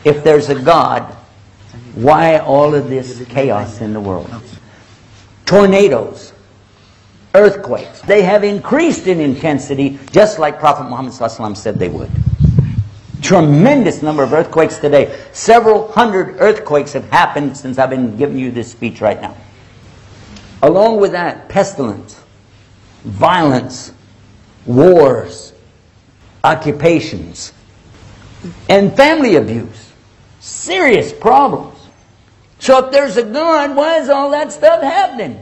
If there's a God, why all of this chaos in the world? Tornadoes, earthquakes, they have increased in intensity just like Prophet Muhammad ﷺ said they would. Tremendous number of earthquakes today. Several hundred earthquakes have happened since I've been giving you this speech right now. Along with that, pestilence, violence, wars, occupations, and family abuse. Serious problems. So if there's a God, why is all that stuff happening?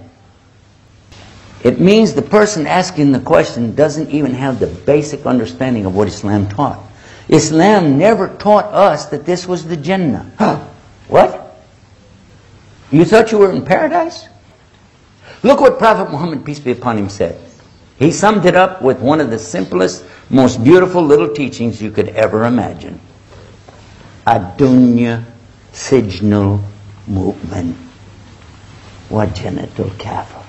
It means the person asking the question doesn't even have the basic understanding of what Islam taught. Islam never taught us that this was the Jannah. Huh? What? You thought you were in paradise? Look what Prophet Muhammad, peace be upon him, said. He summed it up with one of the simplest, most beautiful little teachings you could ever imagine. Ad-dunya sijnul mu'min wa jannatul kafir.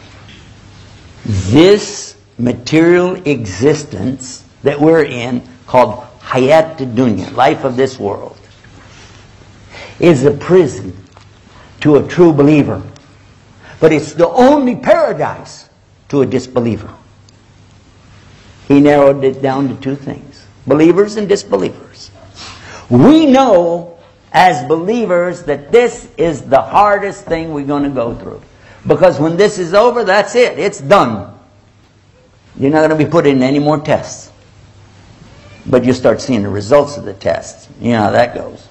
This material existence that we're in, called hayat dunya, life of this world, is a prison to a true believer. But it's the only paradise to a disbeliever. He narrowed it down to two things: believers and disbelievers. We know as believers that this is the hardest thing we're going to go through. Because when this is over, that's it. It's done. You're not going to be put in any more tests. But you start seeing the results of the tests. You know how that goes.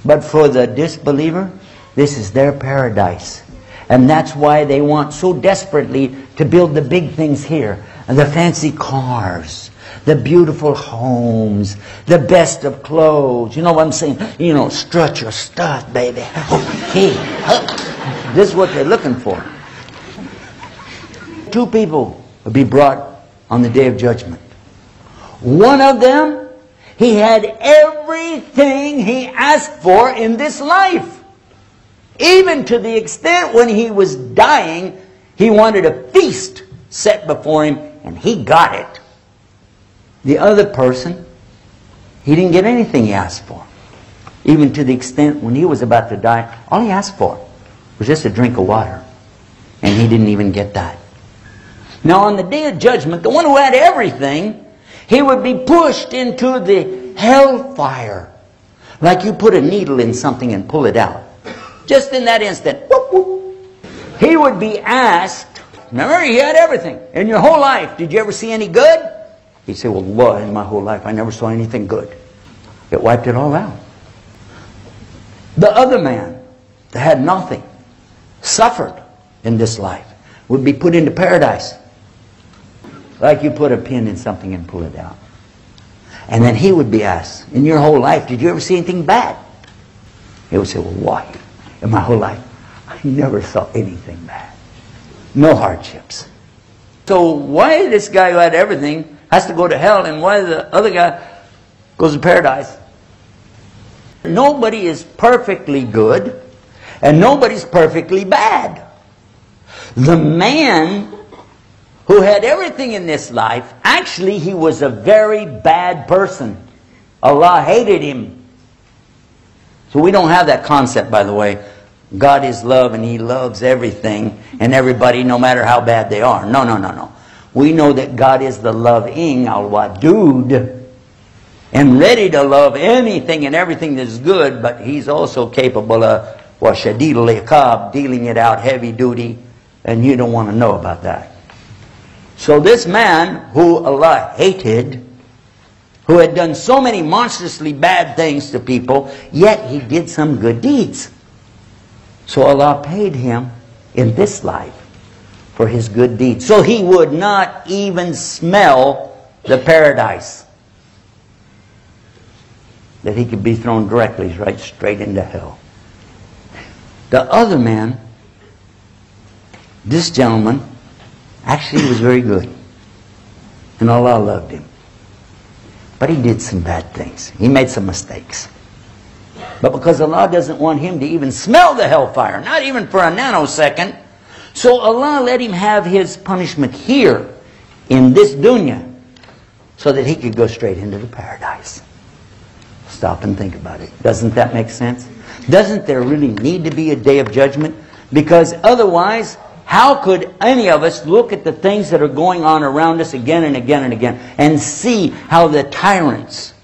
But for the disbeliever, this is their paradise. And that's why they want so desperately to build the big things here. The fancy cars, the beautiful homes, the best of clothes. You know what I'm saying? You know, strut your stuff, baby. Oh, hey, this is what they're looking for. Two people will be brought on the day of judgment. One of them, he had everything he asked for in this life. Even to the extent when he was dying, he wanted a feast set before him, and he got it. The other person, he didn't get anything he asked for. Even to the extent when he was about to die, all he asked for was just a drink of water. And he didn't even get that. Now on the day of judgment, the one who had everything, he would be pushed into the hellfire. Like you put a needle in something and pull it out. Just in that instant. Whoop, whoop. He would be asked, remember, he had everything. In your whole life, did you ever see any good? He'd say, well, Lord, in my whole life, I never saw anything good. It wiped it all out. The other man that had nothing, suffered in this life, would be put into paradise. Like you put a pin in something and pull it out. And then he would be asked, in your whole life, did you ever see anything bad? He would say, well, why? In my whole life, I never saw anything bad. No hardships. So why this guy who had everything has to go to hell, and why the other guy goes to paradise? Nobody is perfectly good, and nobody's perfectly bad. The man who had everything in this life, actually he was a very bad person. Allah hated him. So we don't have that concept, by the way. God is love and He loves everything and everybody, no matter how bad they are. No, no, no, no. We know that God is the loving, al-wadud, and ready to love anything and everything that's good, but He's also capable of washadid al-iqab, dealing it out heavy duty, and you don't want to know about that. So this man who Allah hated, who had done so many monstrously bad things to people, yet he did some good deeds. So Allah paid him in this life for his good deeds. So he would not even smell the paradise. That he could be thrown directly right straight into hell. The other man, this gentleman, actually was very good. And Allah loved him. But he did some bad things. He made some mistakes. But because Allah doesn't want him to even smell the hellfire, not even for a nanosecond, so Allah let him have his punishment here in this dunya so that he could go straight into the paradise. Stop and think about it. Doesn't that make sense? Doesn't there really need to be a day of judgment? Because otherwise, how could any of us look at the things that are going on around us again and again and again and see how the tyrants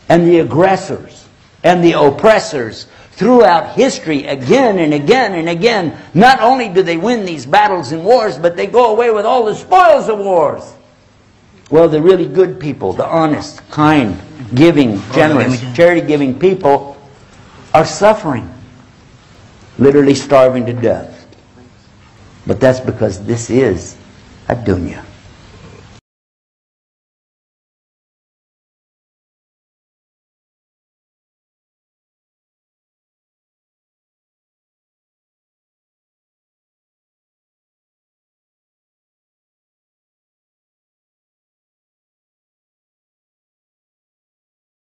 and the aggressors and the oppressors throughout history again and again and again, not only do they win these battles and wars, but they go away with all the spoils of wars. Well, the really good people, the honest, kind, giving, generous, charity-giving people are suffering, literally starving to death. But that's because this is a dunya.